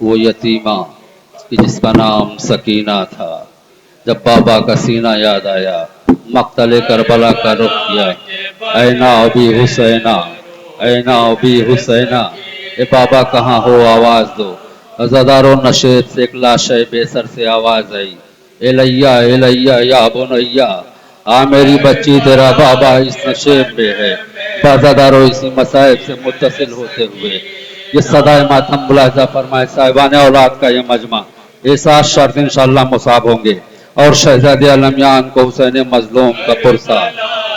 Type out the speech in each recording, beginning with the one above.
वो यतीमा कि जिसका नाम सकीना था। जब बाबा का सीना याद आया, मक्तले करबला का रुख किया। ऐना अभी हुसैना, ऐना अभी हुसैना, ए बाबा कहाँ हो आवाज दो। अजादारो नशेद से एक लाशे बेसर से आवाज आई, एलैया या बुनैया, आ मेरी बच्ची तेरा बाबा इस नशेब में है। बाजादारो इसी मसाइब से मुत्तसिल होते हुए ये सदाए मातम मुलाजा फरमाए साहिबान औलाद का ये मजमा इस 7 शर्त इंशाअल्लाह मुसाब होंगे। और शहजादे अलमियान को हुसैन मजलूम का पुरसा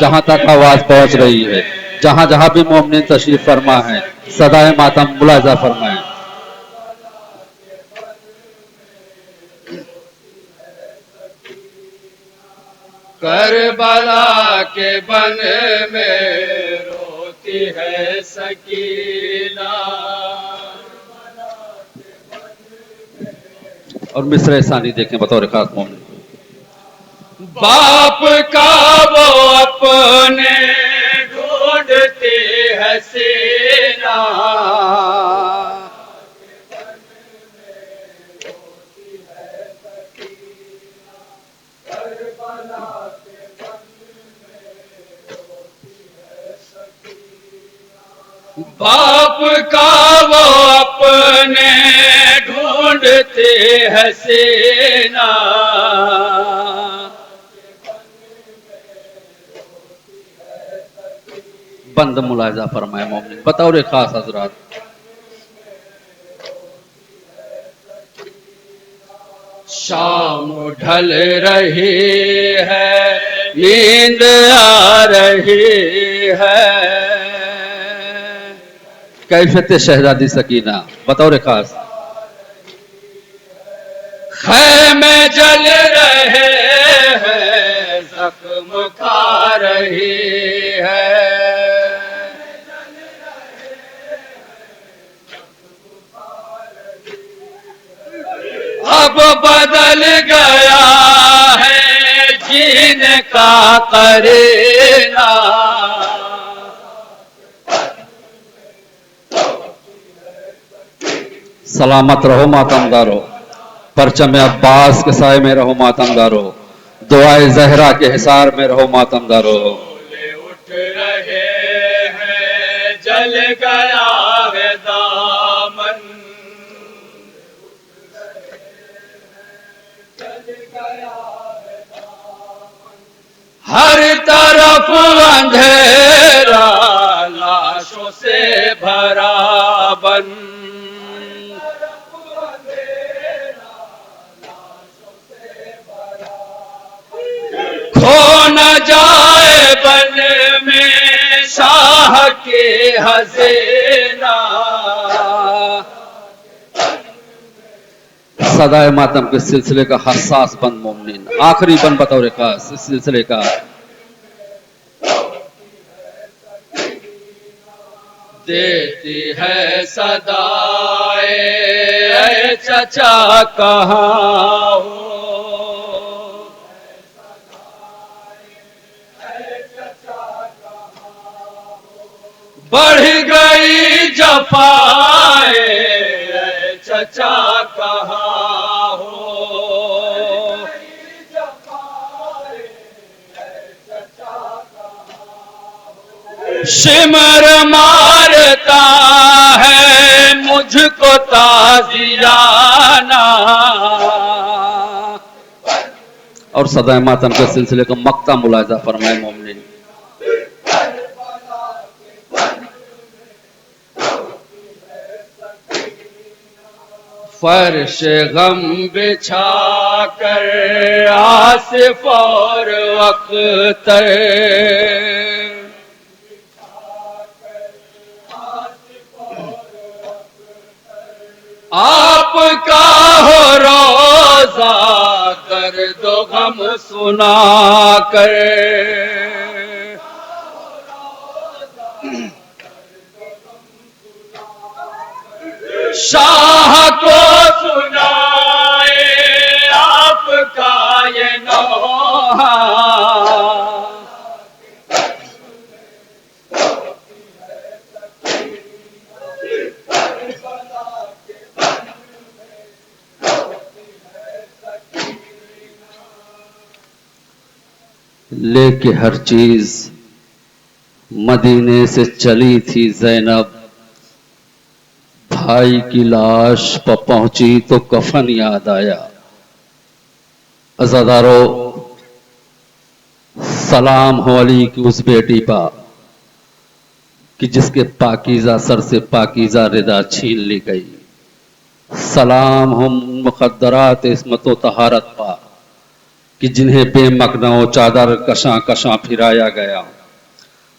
जहाँ तक आवाज पहुँच रही है, जहाँ जहाँ भी मोमिन तशरीफ फरमा है, सदाए मातम मुलाजा फरमाए। करबला के बन में रोती है सकीना। और मिसरे सानी देखें बतौर खास मोमिन। बाप का वो अपने ढूंढते है सीना। बाप का वो अपने ढूंढते हैं सीना। बंद मुलाजा फरमाए मोमिन बतौर खास हजरात। शाम ढल रही है, नींद आ रही है। कैफियत शहजादी सकीना बतौर खास। खैमे जल रहे हैं, जख्म खा रही है। अब बदल गया है जीने का करीना। सलामत रहो मातमदारो, परचम अब्बास के साए में रहो मातमदारो, दुआए जहरा के हिसार में रहो मातमदारो। उठ रहे हैं, जल गया है दामन। हर तरफ अंधेरा लाशों से भरा बन। खो न जाए बन में शाह के हसीना। सदाए मातम के सिलसिले का हसास बंद मोमिन आखिरी बंद बतौर खास इस सिलसिले का। देती है सदाए ऐ चचा कहाँ हो। बढ़ गई जफाए ऐ चचा कहाँ हो। सिमर मारता है मुझको ताजियाना। और सदाए मातम के सिलसिले का मक्ता मुलाजा फरमाए मोमिन। फर्श गम बिछा कर आसिफ और अख्तर। आपका हो रोजा दर्द गम सुना कर। शाह को सुनाए आपका ये नौहा। लेके हर चीज मदीने से चली थी ज़ैनब। भाई की लाश पर पहुंची तो कफन याद आया। अज़ादारो, सलाम हो अली की उस बेटी पर कि जिसके पाकीज़ा सर से पाकीज़ा रिदा छीन ली गई। सलाम हो मुक़द्दरात इस्मत व तहारत पर कि जिन्हें बेमकनो चादर कशां कशां फिराया गया।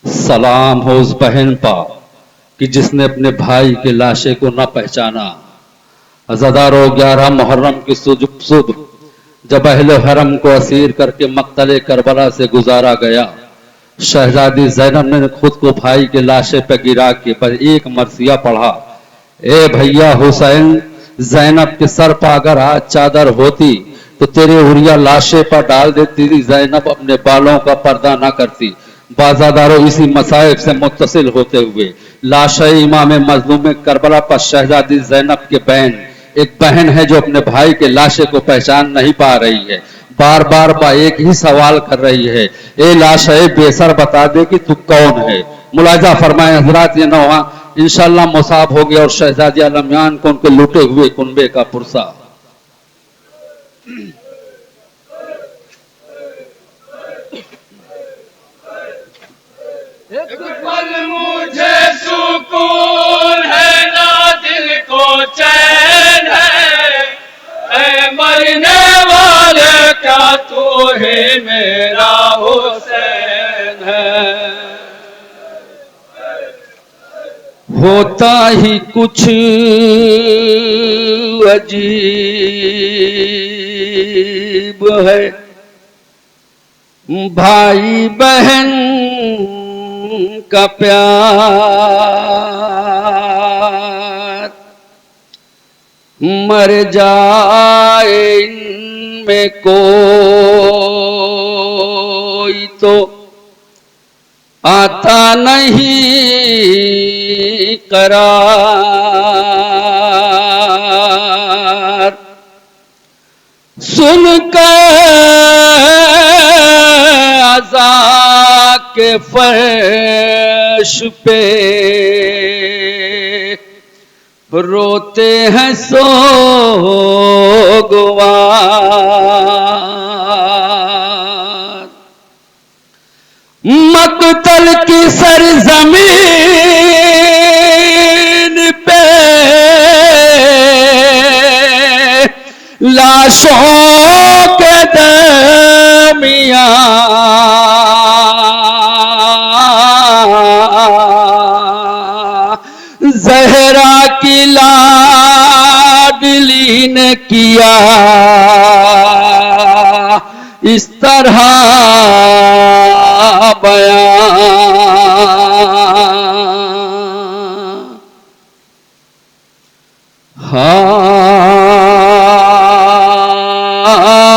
सलाम हो उस बहन पर कि जिसने अपने भाई के लाशे को न पहचाना। अज़ादारो, 11 मुहर्रम की सुबह जब अहले हरम को असीर करके मक्तले करबला से गुजारा गया, शहजादी ज़ैनब ने खुद को भाई के लाशे पर गिरा के पर एक मरसिया पढ़ा, ए भैया हुसैन, ज़ैनब के सर पर अगर आज चादर होती तो तेरे उरिया लाशे पर डाल देती थी। ज़ैनब अपने बालों का पर्दा ना करती। बाज़ादारों, इसी मसाइब से मुत्तसिल होते हुए लाशे इमाम मज़लूम करबला पर शहजादी ज़ैनब के बहन, एक बहन है जो अपने भाई के लाशे को पहचान नहीं पा रही है। बार बार बा एक ही सवाल कर रही है, ए लाशे बेसर बता दे कि तू कौन है। मुलाजा फरमाए हजरात, ये नौहा इंशाअल्लाह मुसाब हो गया और शहजादी आलमियान को उनके लूटे हुए कुनबे का पुरसा। एक पल मुझे सुकून है ना दिल को चैन है, ऐ मरने वाले का तू ही मेरा हुसैन है। होता ही कुछ अजीब है भाई बहन का प्यार, मर जाए इनमें कोई तो आता नहीं करार। सुनकर अज़ा के फर्श पे रोते हैं सोगवार। मक्तल की सरजमीन पे लाशों के दरमियां ज़हरा की लाडली ने किया इस तरह बयां।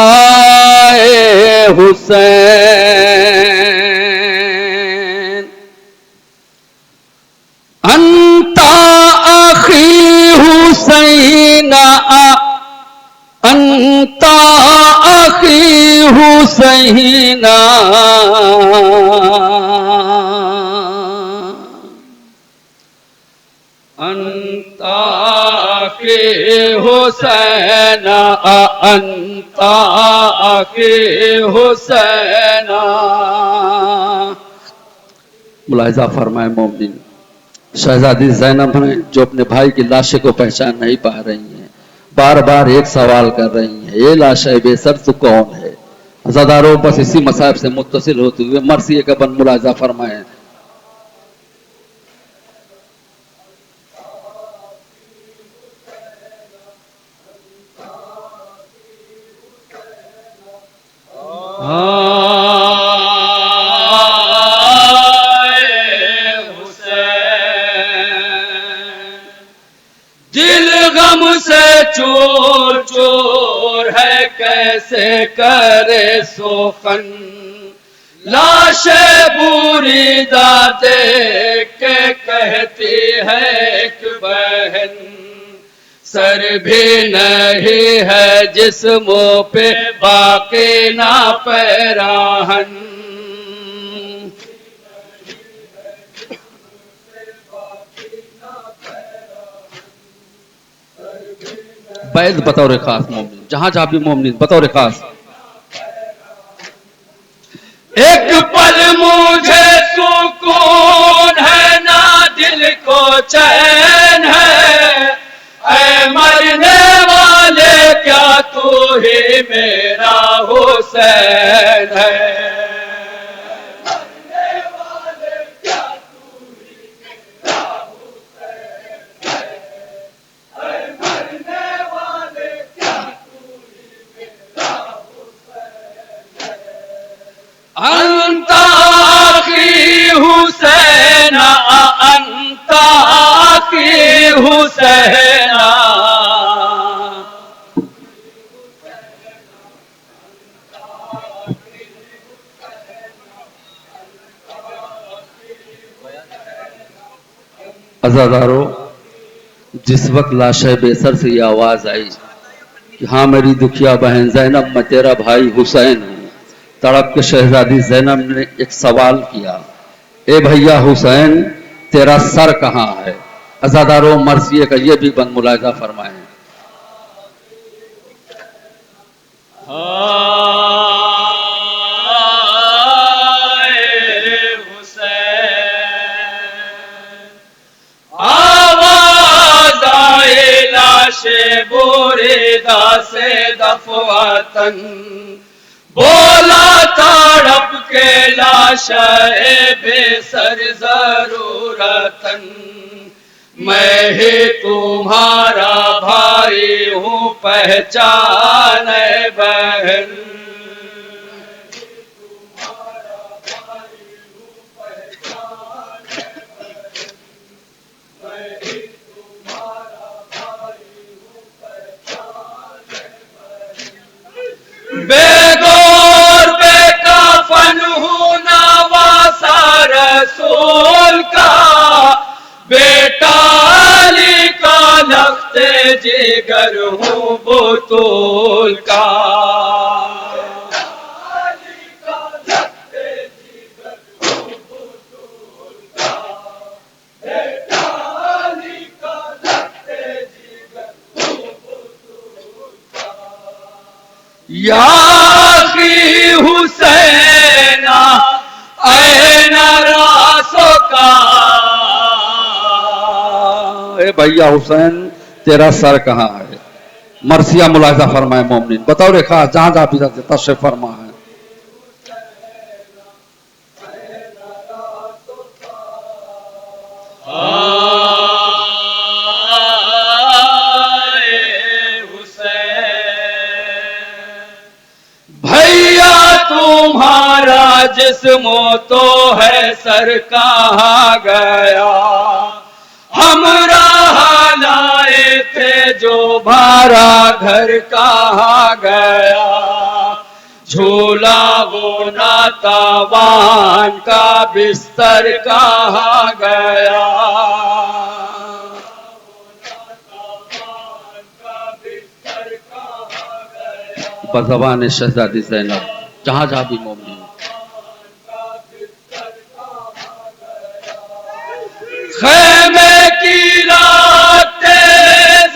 हाय हुसैन, अंता अखी हुसैना, अंता अखी हुसैना, अंता अखी हुसैना, अंता अखी हुसैना। मुलाहिज़ा फरमाए मोमिन, शहजादी ज़ैनब ने जो अपने भाई की लाशे को पहचान नहीं पा रही हैं, बार बार एक सवाल कर रही हैं, ये लाशे बेसर तू कौन है। अज़ादारों, बस इसी मसाइब से मुत्तसिल होते हुए मरसिए का बन मुलाहिज़ा फरमाए। दिल गम से चूर चूर है कैसे करे सोखन, लाशे बुरी दादे के कहती है एक बहन, सर भी नहीं है जिस्मों पे बाकी ना पैराहन। बैद बतौर खास मोमिन, जहां जहां भी मोमिन बतौर खास। एक पल मुझे सुकून है ना दिल को चैन है, ऐ मरने वाले क्या तू ही मेरा हुसैन है। अंताकी हुसैना अंताकी हुसैना। अज़ादारों, जिस वक्त लाशे बेसर से ये आवाज आई कि हाँ मेरी दुखिया बहन ज़ैनब, मैं तेरा भाई हुसैन हूँ, तड़प के शहजादी ज़ैनब ने एक सवाल किया, ए भैया हुसैन तेरा सर कहाँ है? अज़ादारों, मर्सिए का ये भी बंद मुलाहिजा फरमाएं। आवाज आए लाशे बोरेदा से दफवातन, बोला तड़प के लाशे बेसर जरूरतन, मैं ही तुम्हारा भाई हूँ पहचान बहन। बेगौर बेकफन हूँ नवासा रसूल का, बेटा अली का लख्ते जिगर हूँ बुतूल का। याकी हुसैना ऐन रासो का। ए भैया हुसैन तेरा सर कहाँ है? मर्सिया मुलाहिजा फरमाए मोमिन, बतौर खास जहां जहां भी तशरीफ फरमा है। तुम्हारा जिस्मो तो है सर कहाँ गया, हम राह लाए थे जो भारा घर कहाँ गया, झूला वो नातावान का बिस्तर कहाँ गया। बज़बान शहजादी ज़ैनब, जहां जहां भी मोमिन। खैमे की रातें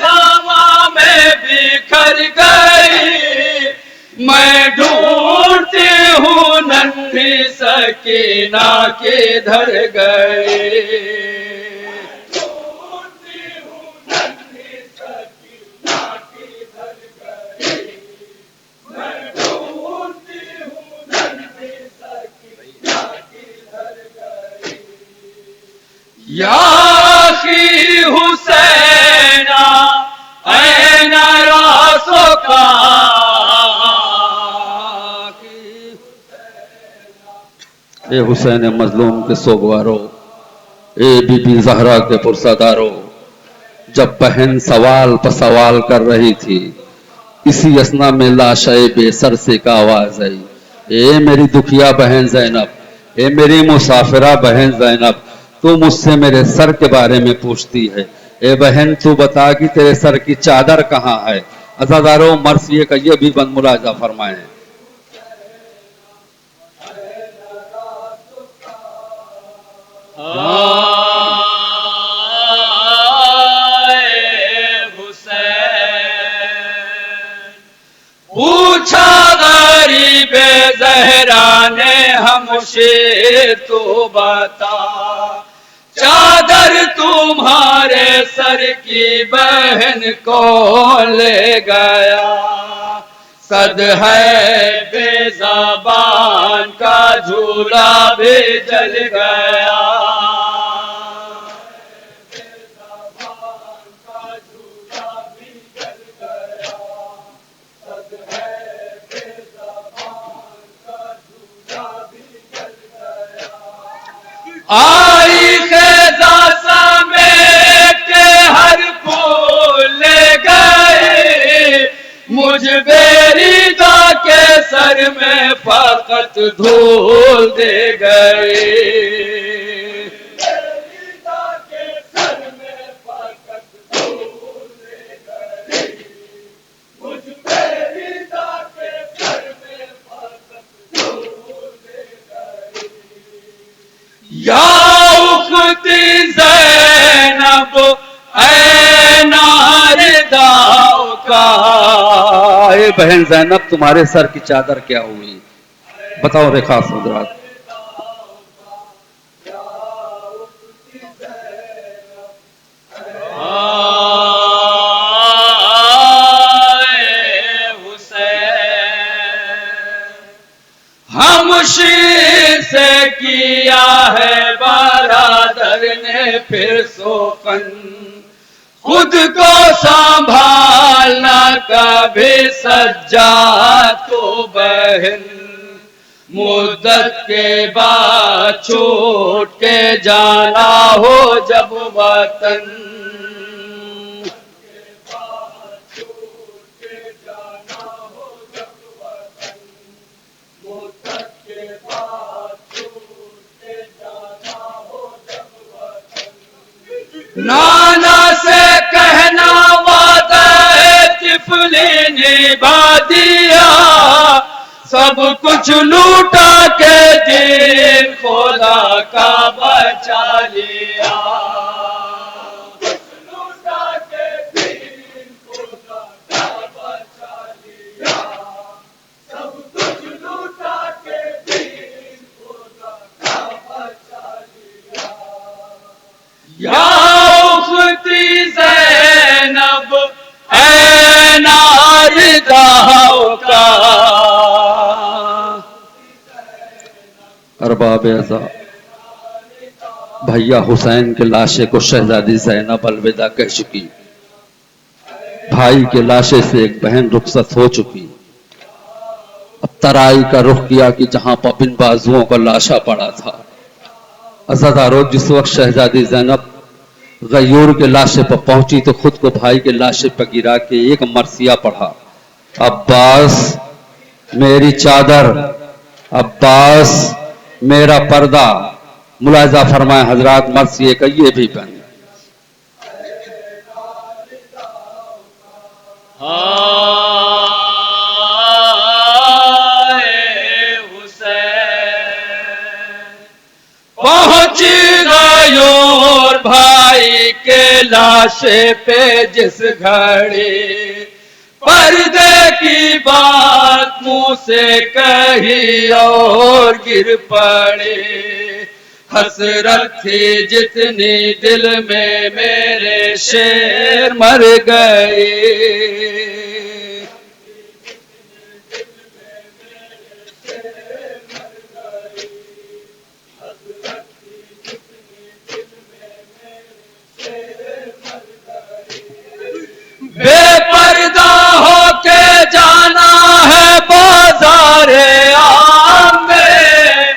हवा में बिखर गई, मैं ढूंढती हूँ नन्ही सकीना किधर गई। याकी हुसैना ऐन रासो का। ए हुसैन मजलूम के सोगवारो, ए बीबी ज़हरा के पुरसादारो, जब बहन सवाल पर सवाल कर रही थी, इसी असना में लाशे बेसर से का आवाज आई, ए मेरी दुखिया बहन ज़ैनब, ए मेरी मुसाफिरा बहन ज़ैनब, तू मुझसे मेरे सर के बारे में पूछती है। ए बहन तू बता कि तेरे सर की चादर कहाँ है। अज़ादारों मर्सिए का ये भी बंद मुलाजा फरमाए। पूछा गरीब ज़हरा ने हमसे तो बता, चादर तुम्हारे सर की बहन को ले गया। सद है बेज़बान का झूला भी जल गया। आई ख़ज़ा समेट के हर फूल ले गए, मुझ बेरीदा के सर में फ़कत धूल दे गए। या उख्ती ज़ैनब ऐ नारिदाओ का। ए बहन ज़ैनब तुम्हारे सर की चादर क्या हुई, बताओ रे खास हज़रात। हमशीर से किया है बरादर ने फिर सोकन, खुद को संभालना कभी सज्जा तो बहन। मुद्दत के बाद छूट के जाना हो जब वतन, नाना से कहना वादा तिफली निभा दिया। सब कुछ लूटा के दिन खुदा का बचा लिया। लूटा के दिन खुदा का बचा लिया। सब कुछ लूटा के दिन खुदा का बचा लिया। या उख्ती ज़ैनब ऐ नारिदाओ का। अरबाब अज़ा भैया हुसैन के लाशे को शहजादी ज़ैनब अलविदा कह चुकी। भाई के लाशे से एक बहन रुखसत हो चुकी। अब तराई का रुख किया कि जहां पर बिन बाजुओं का लाशा पड़ा था। अज़ादारों जिस वक्त शहजादी ज़ैनब गयूर के लाशे पर पहुंची तो खुद को भाई के लाशे पर गिरा के एक मरसिया पढ़ा, अब्बास मेरी चादर, अब्बास मेरा पर्दा। मुलाजा फरमाए हजरात मरसिए का ये भी बन। पहुंच गयूर भाई के लाशे पे जिस घड़ी, पर्दे की बात मुंह से कही और गिर पड़े। हसरत थी जितनी दिल में मेरे शेर मर गए। बेपर्दा होके जाना है बाज़ारे आम में,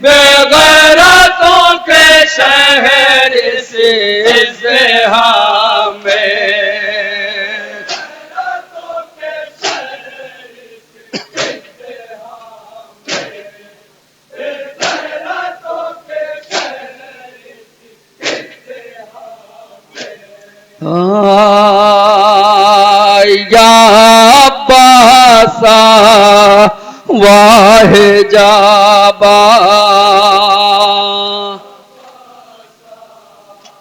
बेगैरतों के शहर से ज़िहाम में। या अब्बासा वाहे जाबा।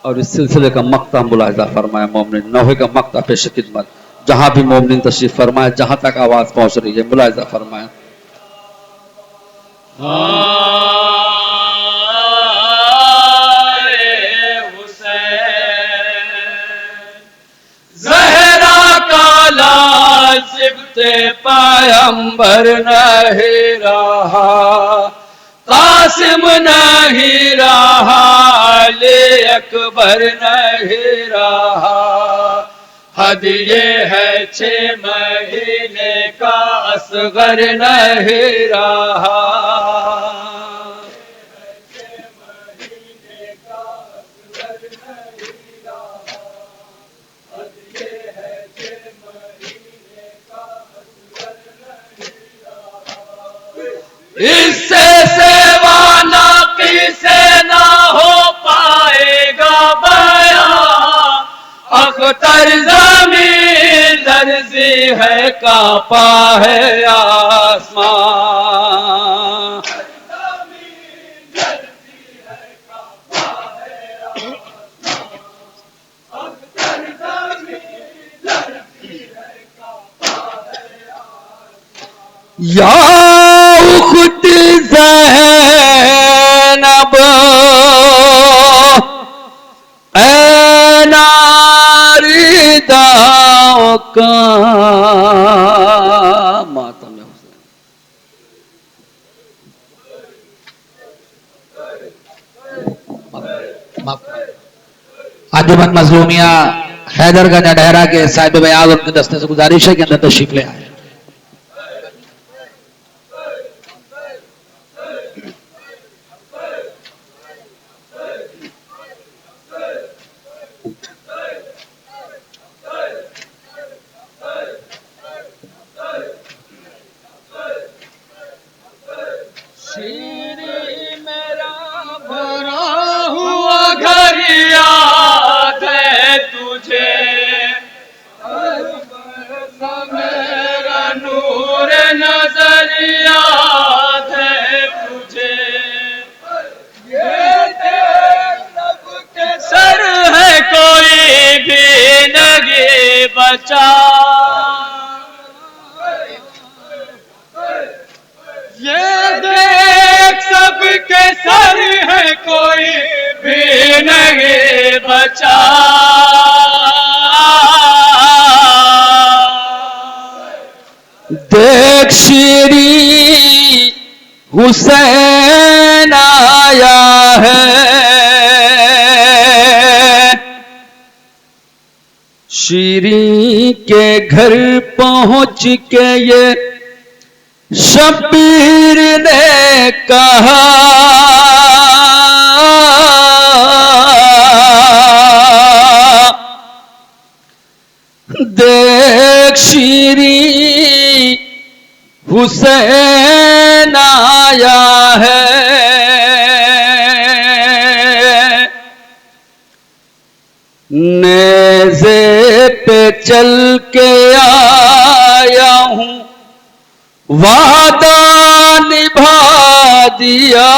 और इस सिलसिले का मक्ता मुलाहिजा फरमाया मोमिन, नौहे का मक्ता पेश खिदमत, जहां भी मोमिन तशरीफ फरमाए, जहां तक आवाज पहुंच रही है मुलाहिजा फरमाया। पैगंबर नहीं रहा, कासिम नहीं रहा, अली अकबर नहीं रहा। हदिये है 6 महीने का, असगर नहीं रहा। इससे सेवा नाकी से ना हो पाएगा बया। अख्तर ज़मीन लर्ज़ी है, कांपा है आसमां। या उख्त ज़ैनब ऐ नारिदाओ का मातम हुसैन। अंजुमन मजलूमिया हैदरगंज अडहरा के साहिब बयाज उनके दस्ते से गुजारिश है कि अंदर तशरीफ ले आए। बचा ये देख सबके सर है, कोई भी नहीं बचा। देख श्री हुसैन आया है, शीरी के घर पहुंच के ये शब्बीर ने कहा, देख शीरी हुसैन आया है, नेज़े पे चल के आया हूं, वादा निभा दिया।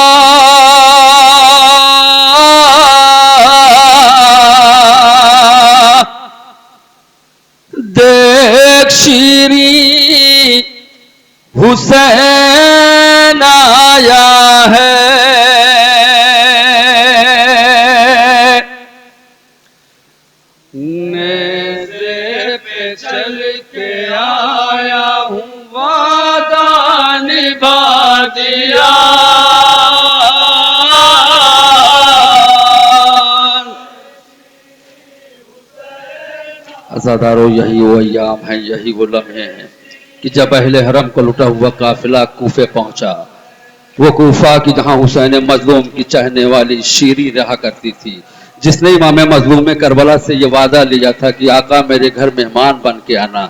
देख शीरी हुसैन आया है, नेज़े पे चल के आया हूं, वादा निभा दिया। अज़ादारो यही वो अय्याम है, यही वो लम्हे हैं कि जब अहले हरम को लुटा हुआ काफिला कूफे पहुंचा, वो कूफा की जहां हुसैन मजलूम की चाहने वाली शीरी रहा करती थी, जिसने इमाम मजलूम करबला से ये वादा लिया था कि आका मेरे घर मेहमान बन के आना,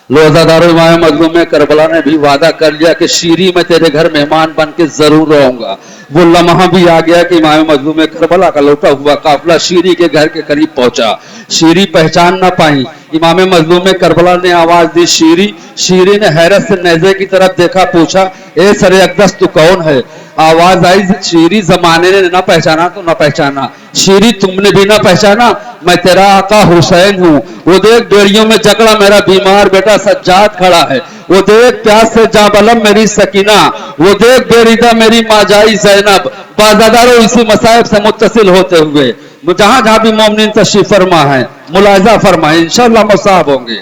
रोजादारों इमाम मजलूम में करबला ने भी वादा कर लिया कि शीरी में तेरे घर मेहमान बन के जरूर रहूंगा। वो लम्हा भी आ गया कि इमाम मजलूम में करबला का लौटा हुआ काफिला शीरी के घर के करीब पहुंचा। शीरी पहचान ना पाई। इमाम मजलूम में करबला ने आवाज दी, शीरी। शीरी ने हैरत से नेज़े की तरफ देखा, पूछा, ए सरे अक़दस तू कौन है? आवाज आई, शीरी। जमाने ने ना पहचाना तो ना पहचाना। शीरी, तुमने भी ना पहचाना? मैं तेरा आका हुसैन हूँ। वो देख बेड़ियों में जकड़ा मेरा बीमार बेटा सज्जाद खड़ा है। वो देख प्यास से जाबलम मेरी सकीना। वो देख बेरिदा मेरी माजाई ज़ैनब। बाज़ादारों इसी मसाइब से मुत्तसिल होते हुए जहां जहां भी मोमिनीन तशरीफ फरमा है, मुलाहिजा फरमाए, इंशाअल्लाह मुसाहब होंगे।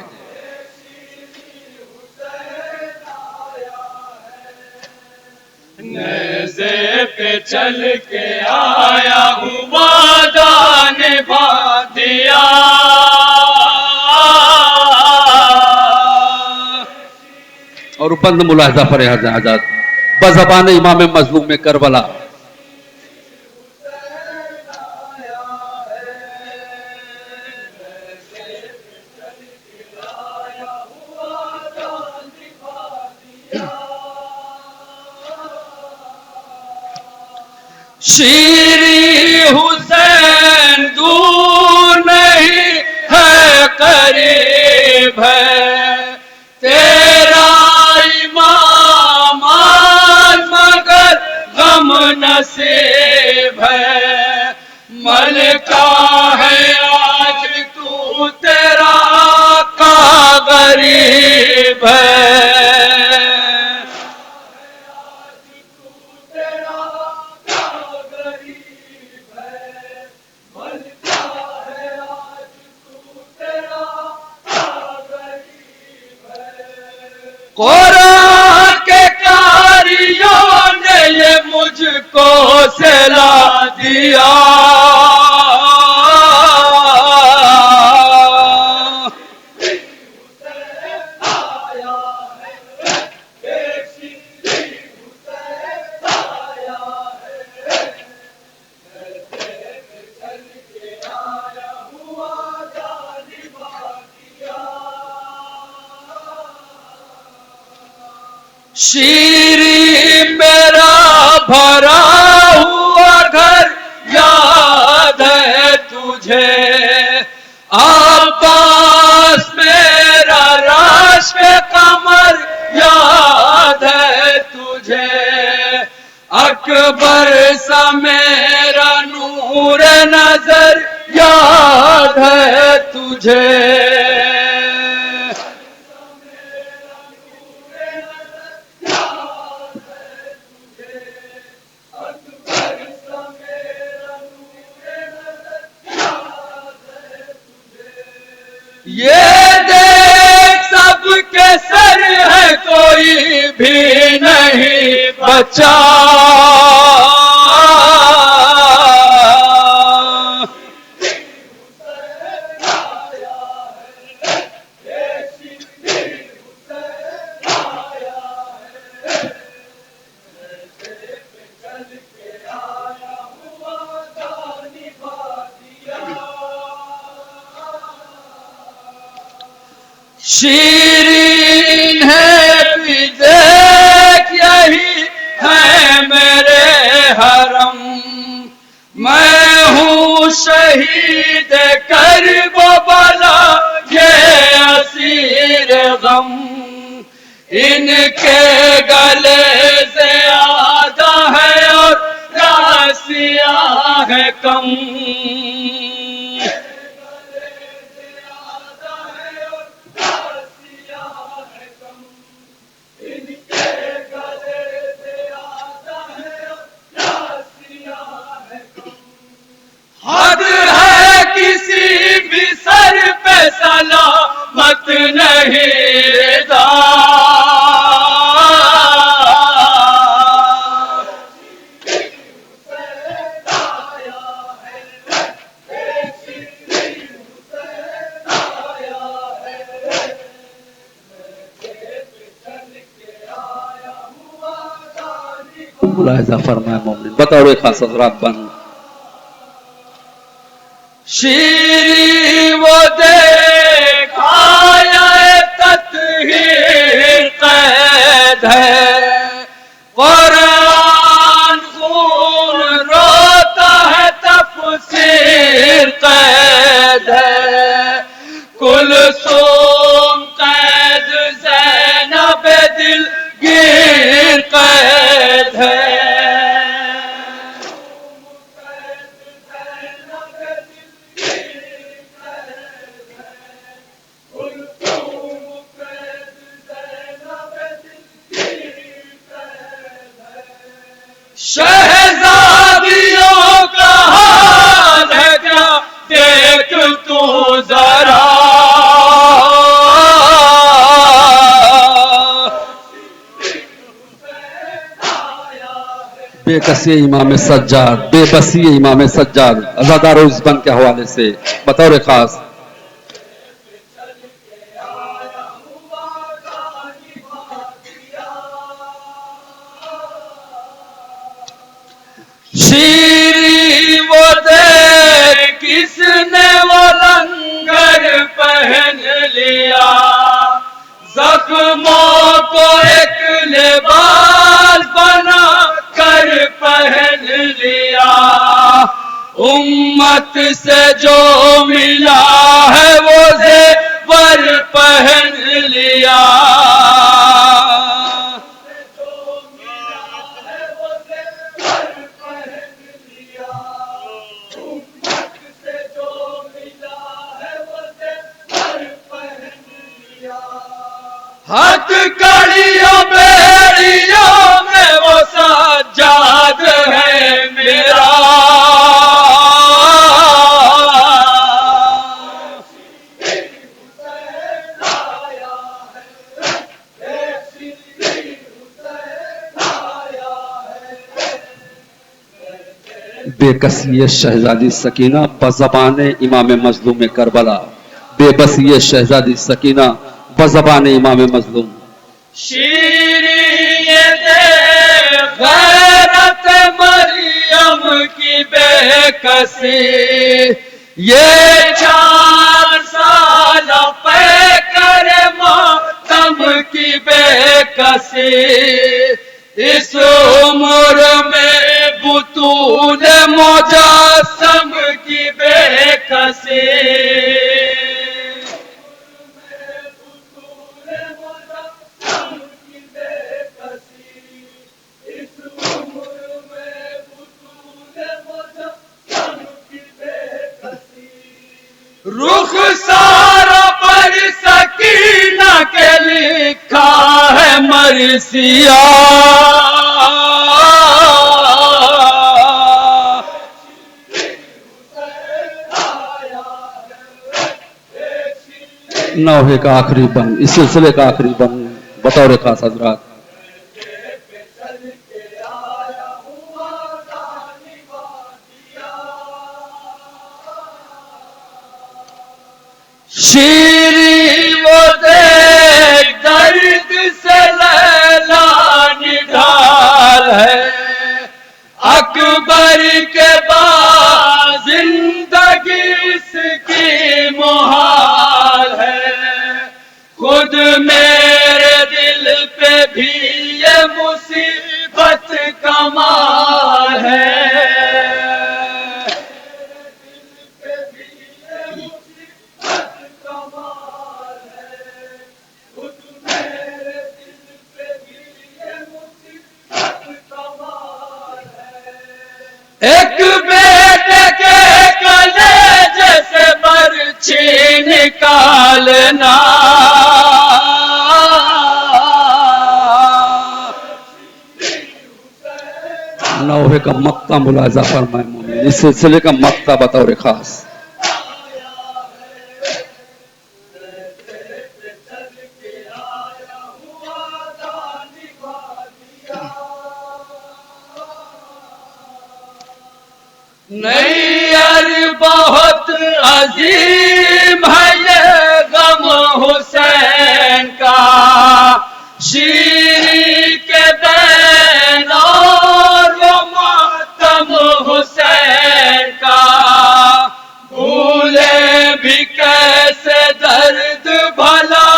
नेज़े पे चल के आया हूँ, वादा निभा दिया। और बंद मुलाहिजा फरे हज़रत बज़बान इमाम मज़लूम में करबला। शीरी हुसैन दूर नहीं है, करीब है तेरा इमाम, मगर गम नसीब है। मलका है आज तू, तेरा का गरीब है। कुरान के कारियों ने ये मुझको सिला दिया। शीरी मेरा भरा हुआ घर याद है तुझे, अब्बास मेरा राशे कमर याद है तुझे, अकबर सा मेरा नूर नजर याद है तुझे। ये देख सबके सर है, कोई भी नहीं बचा। शीरीन है भी देख, यही है मेरे हरम। मैं हूँ शहीद करबला, ये असीर गम। इनके गले से आधा है और रासिया है कम। हद है किसी भी सर पे सलामत नहीं रिदा। मुलाहिजा फरमाए मोमिन। बताओ एक खास हज़रात बन। शीरी वो देख आया तत्हीर कैद है। कुरान खून रोता है, तफसीर कैद है। कुलसूम कैद, ज़ैनब दिलगीर कैद है। शहजादियों का हाल है क्या, देख तू जरा। बेकसी इमाम सज्जाद, बेबसी इमाम सज्जाद अज़ादार उस बन के हवाले से बतौर खास शीरी वो दे किसने वो लंगर पहन लिया, जख्मों को एक लिबास बना कर पहन लिया। उम्मत से जो मिला है वो ज़ेवर पहन लिया। हथकड़ियों बेड़ियों में वो सज्जाद है मेरा। बेकसी शहजादी सकीना बज़बान इमाम मजलूम करबला, बेबसी शहजादी सकीना बज़बान इमाम मजलूम। शीरी गैरत मरियम की बेकसी, ये 4 साल पे कर मातम की बेकसी। इस उम्र में बुतूल मुजस्सम की बेकसी। रुखसारों पर सकीना के लिखा है मरसिया। नौहे का आखिरी बन, इस सिलसिले का आखिरी बन बतौर खास हजरात। शीरी वो देख दर्द से लैला निढाल है। अकबर के बाद जिंदगी इसकी मुहाल है। खुद मेरे दिल पे भी ये मुसीबत कमाल है। एक बेटे के कलेजे से बर्छी निकालना। नौहे का मक्ता मुलाजा फरमाए मोमिन, इस सिलसिले का मक्ता बतौर खास। नैयर बहुत अजीम है ये गम हुसैन का। शीरी के बैन और वो मातम हुसैन का। भूले भी कैसे दर्द भला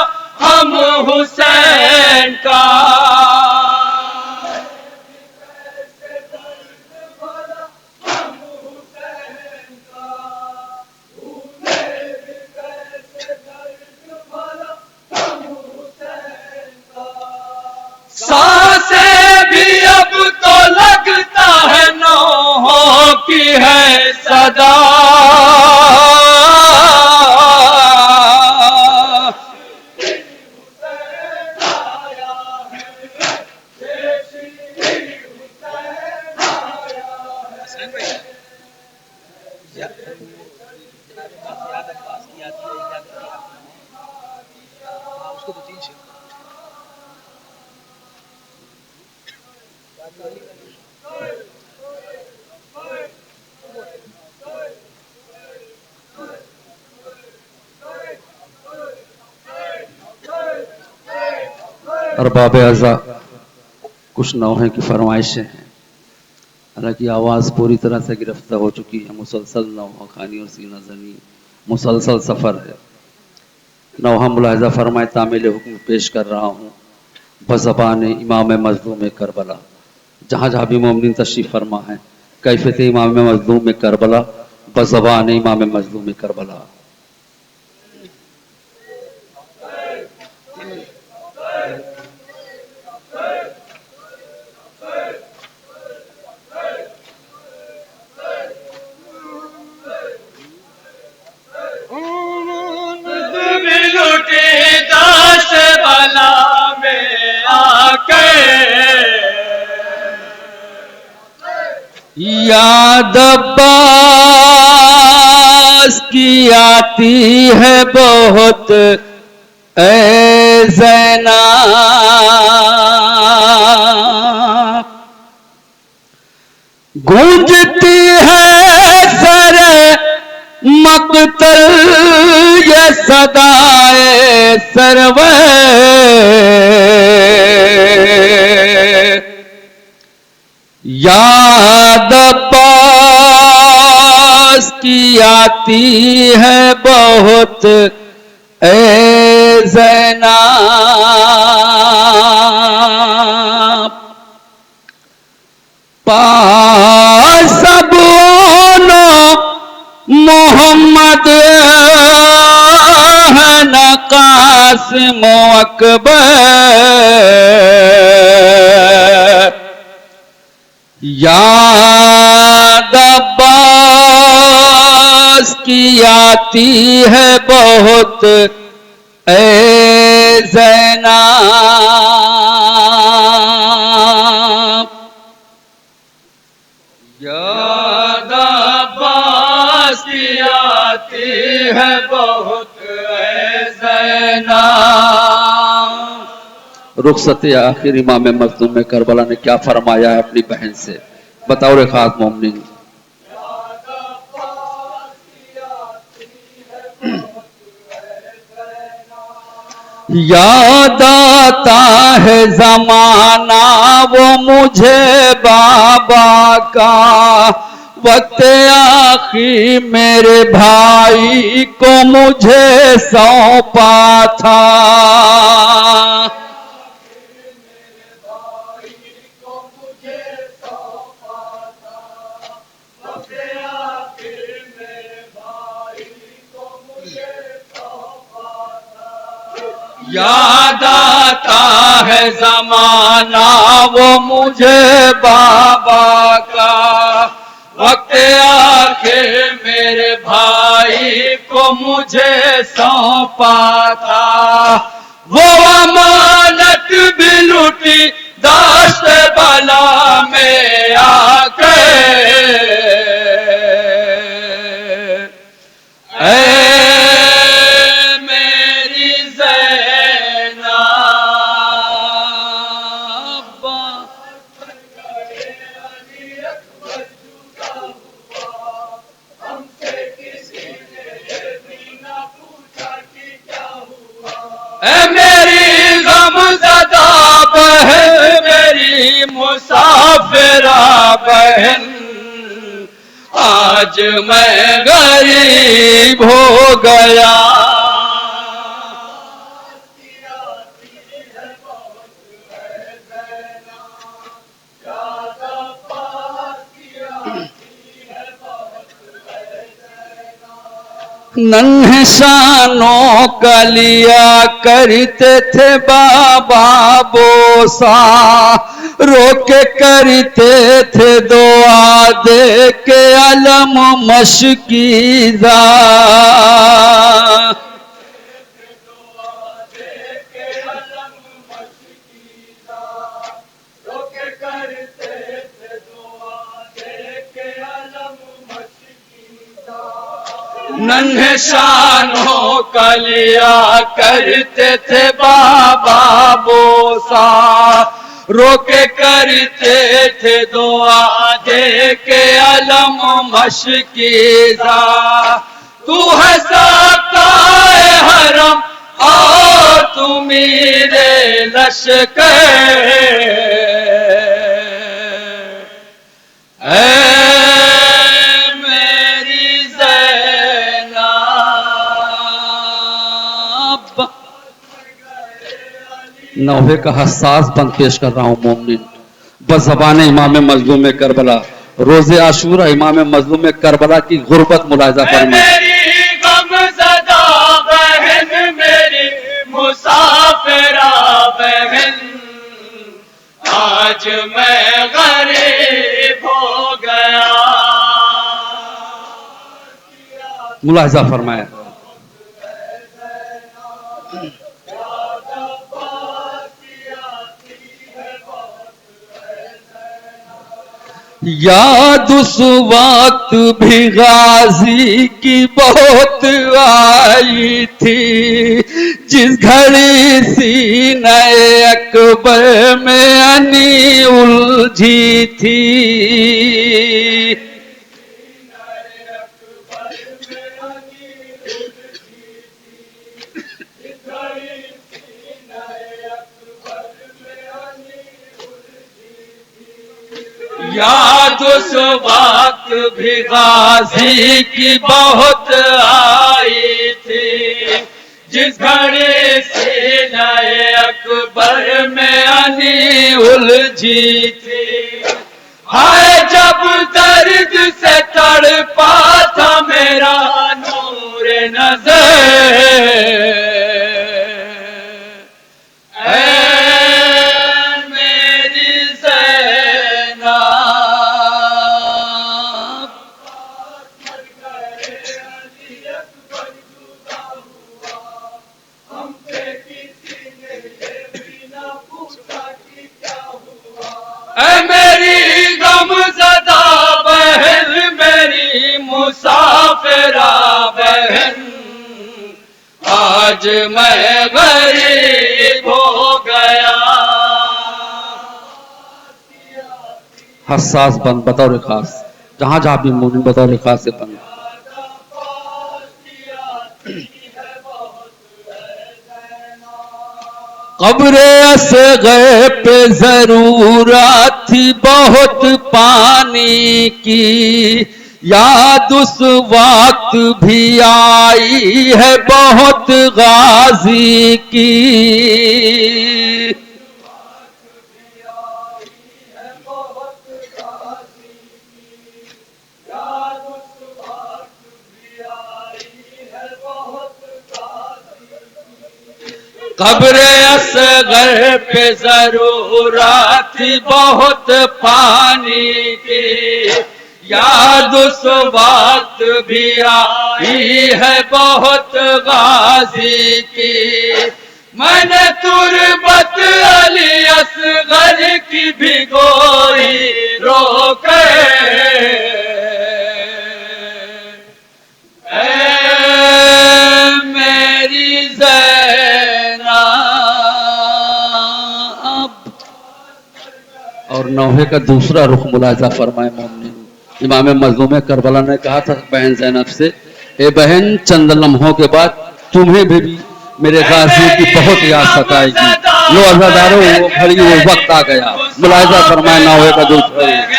हम हुसैन अब तो लगता है नौहों की है सदा। अरबाब अज़ा कुछ नौहे की फरमाइशें हैं, हालांकि आवाज़ पूरी तरह से गिरफ्तार हो चुकी है। मुसलसल नौहा खानी और सीना जनी मुसलसल सफ़र है। नौहा मुलाहिज़ा फरमाए तामील हुक्म पेश कर रहा हूँ बज़बान इमाम मज़लूम करबला। जहाँ जहाँ भी मोमिनीन तशरीफ़ फरमा है कैफ़ियत इमाम मज़लूम करबला बज़बान इमाम मज़लूम करबला। याद अब्बास की आती है बहुत ऐ ज़ैनब, गूंजती है सर मक़तल ये सदाए सरवे। याद अब्बास की आती है बहुत ऐ ज़ैनब, पास सबोनो मोहम्मद है न कासिम अकबर। याद अब्बास की आती है बहुत ऐ ज़ैनब। याद अब्बास की आती है बहुत ऐ ज़ैनब। रुखसत आखिर इमाम मज़लूम करबला ने क्या फरमाया है अपनी बहन से, बताओ रे खास मोमिनीन। याद आता है ज़माना वो मुझे बाबा का, वक्त आखिर मेरे भाई को मुझे सौंपा था। याद आता है ज़माना वो मुझे बाबा का, वक्त आके मेरे भाई को मुझे सौंपा था। वो अमानत भी लूटी दाश्त बला में आके, मेरी गमज़दा बहन मेरी मुसाफिरा बहन, आज मैं गरीब हो गया। नन्हे शानों का लिया करते थे बाबा बोसा, रोके करते थे दुआ दे के अलम मशकीदा। नन्हे शानों का लिया करते थे बाबा बोसा, रोके करते थे दुआ दे के अलम मशकीजा। तू है साकाए हरम और तू मेरे लश्कर, नौहे का हसास बंद पेश कर रहा हूं मोमिन। बज़बान इमाम मज़लूम करबला, रोज़े आशूरा इमाम मज़लूम करबला की गुर्बत मुलाहिज़ा फरमाएं। मेरी गमज़दा बहन, मेरी मुसाफिरा बहन, आज मैं गरीब हो गया। मुलाहिज़ा फरमाएं। याद उस वक्त भी गाजी की बहुत आई थी, जिस घड़ी सीने अकबर में अनी उलझी थी। याद उस वक्त भी गाजी की बहुत आई थी, जिस घड़ी सीने अकबर में अनी उलझी थी। हाय जब दर्द से तड़पा था मेरा नूर नजर, मेरी गमज़दा बहन, मेरी मुसाफिरा बहन, आज मैं गरीब हो गया। हसास बंद बतौर खास, जहां जहां भी मोमिन बतौर खास से बंद। कब्रे असग़र पे जरूरत थी बहुत पानी की, याद उस वक्त भी आई है बहुत गाजी की। कब्रे असग़र पे जरूरत थी बहुत पानी की, याद उस वक्त भी आई है बहुत गाजी की। मैंने तुरबत अली असग़र की भिगोई रोके, मेरी और नौहे का दूसरा रुख मुलाहिज़ा फरमाए मोमिन। इमाम मज़लूम करबला ने कहा था बहन ज़ैनब से, ए बहन चंद लम्हों के बाद तुम्हें भी मेरे गाजी की बहुत याद सताएगी। लो अज़ादारों, वो घड़ी वो वक्त आ गया। मुलाहिज़ा फरमाए नौहे का दूसरा रुख।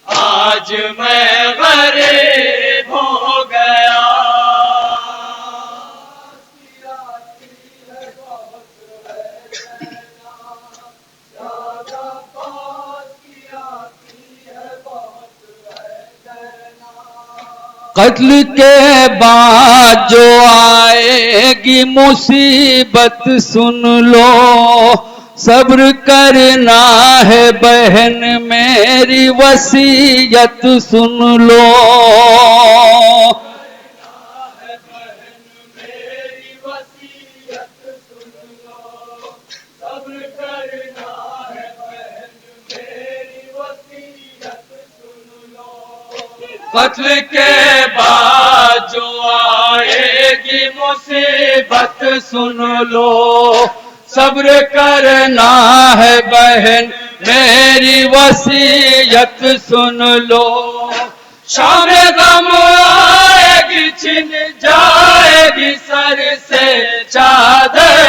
आज मैं गरीब हो गया। कत्ल के बाद जो आएगी मुसीबत सुन लो, सब्र करना है बहन मेरी वसीयत सुन लो। कत्ल के बाद जो आएगी मुसीबत सुन लो। सब्र करना है बहन मेरी वसीयत सुन लो। शाम गम आएगी छिन जाएगी सर से चादर।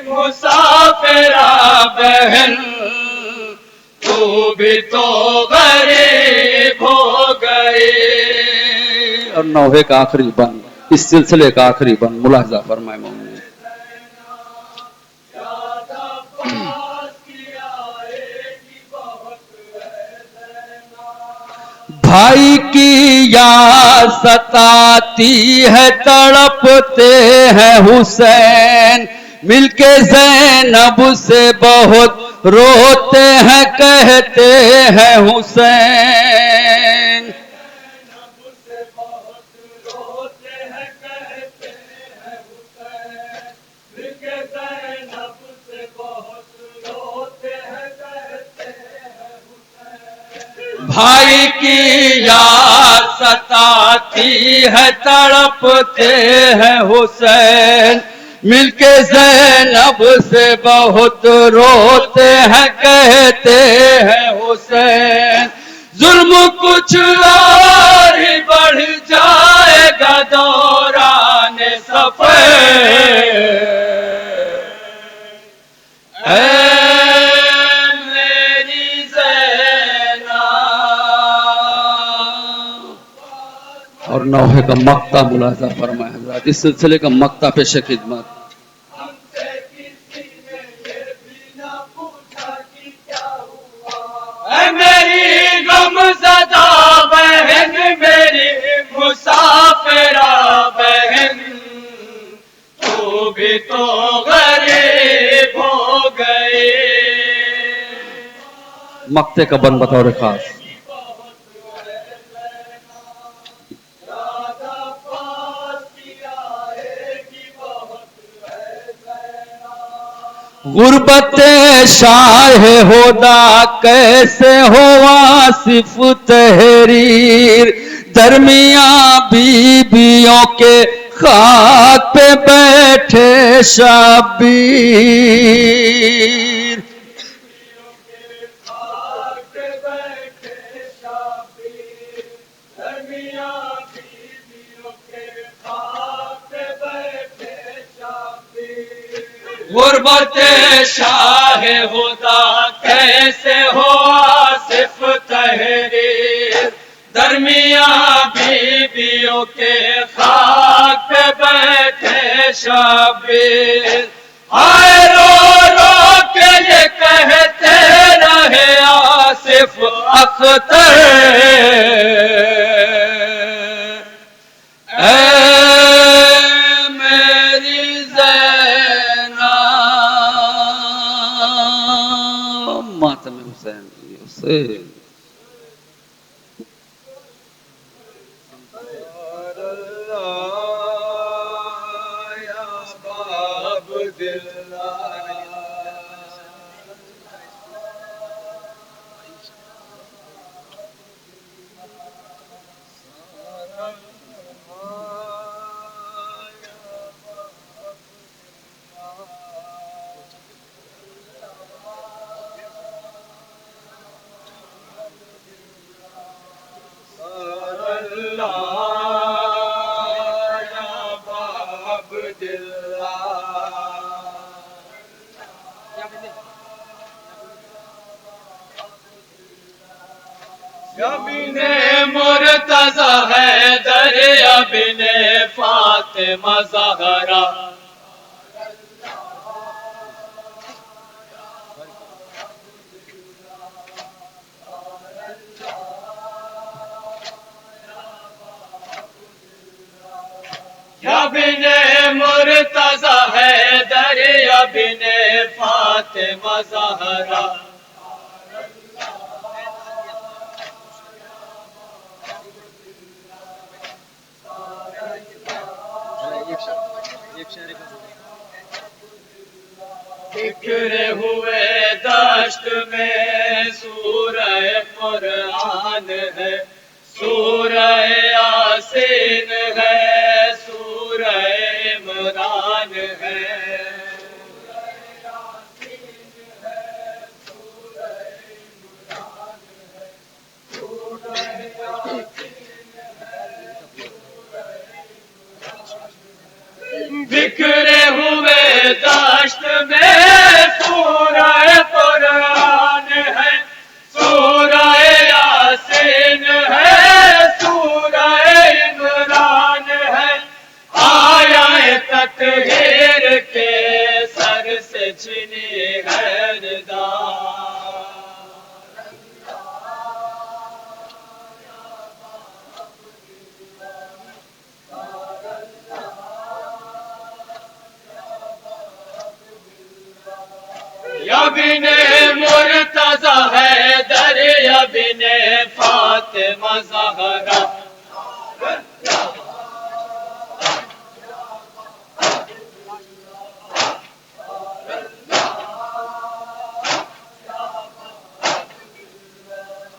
मुसाफिरा बहन तू भी तो गरीब हो गई। और नौहे का आखिरी बन, इस सिलसिले का आखिरी बन मुलाहजा फरमाए मोमिन। भाई की याद सताती है तड़पते हैं हुसैन, मिलके ज़ैनब से बहुत रोते हैं कहते हैं हुसैन। भाई की याद सताती है तड़पते हैं हुसैन, मिलके ज़ैनब से बहुत रोते हैं कहते हैं हुसैन। जुल्म कुछ और ही बढ़ जाएगा दौरान सफर। और नौहे का मक्ता मुलाजा फरमाए हज़रात, इस सिलसिले का मक्ता पेश खिदमत। मेरी गमज़दा बहन मेरी मुसाफिरा बहन तू भी तो गरीब हो गई। मक्ते का बन बतौर खास। गुरबत शाह होदा कैसे हो आसिफ तहरीर, दरमिया बीबियों के खाक पे बैठे शबीर। गुरबत शाह होदा कैसे हो आसिफ तहरीर, दरमिया बीबियों के खाक पे बैठे शबीर। हाय रो रो के ये कहते रहे आसिफ अख्तर, मातम हुसैन हुसैन। अबिने मुर्तजा हैदर अबिने फातिमा ज़हरा अबिने मुर्तजा हैदर अबिने फातिमा ज़हरा बिखरे हुए दश्त में सूरह कुरान है, सूरह यासीन है, सूरह इमरान है। बिखरे हुए दश्त में सूरह कुरान है, सूरह यासीन है, सूरह इमरान है। आया तत्हीर के सर से छिनी है रिदा। अबिने मुर्तजा हैदर अबिने फातिमा ज़हरा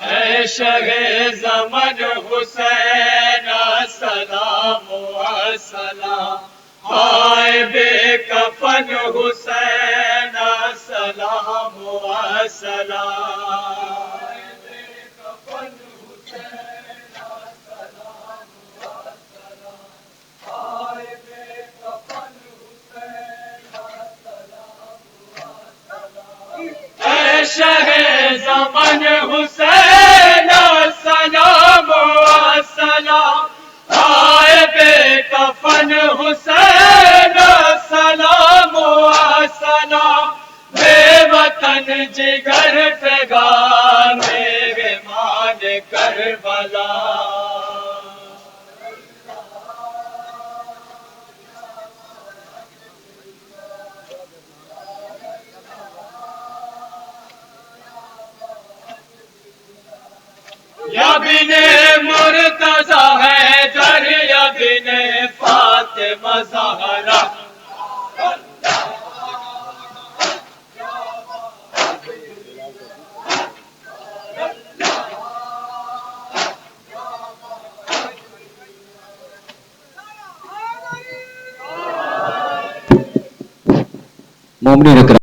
ऐ शहे ज़मन हुसैन सलाम सलाम, हाय बेकफन हुसैन सलाम सलाम। ऐ शहे ज़मन हुसैन सलाम सलाम, हाय बेकफन हुसैन सलाम सलाम। बेवतन जिगर पे गाने मान करबला। अबिने मुर्तजा हैदर अबिने फातिमा ज़हरा मोमनी विक्रम।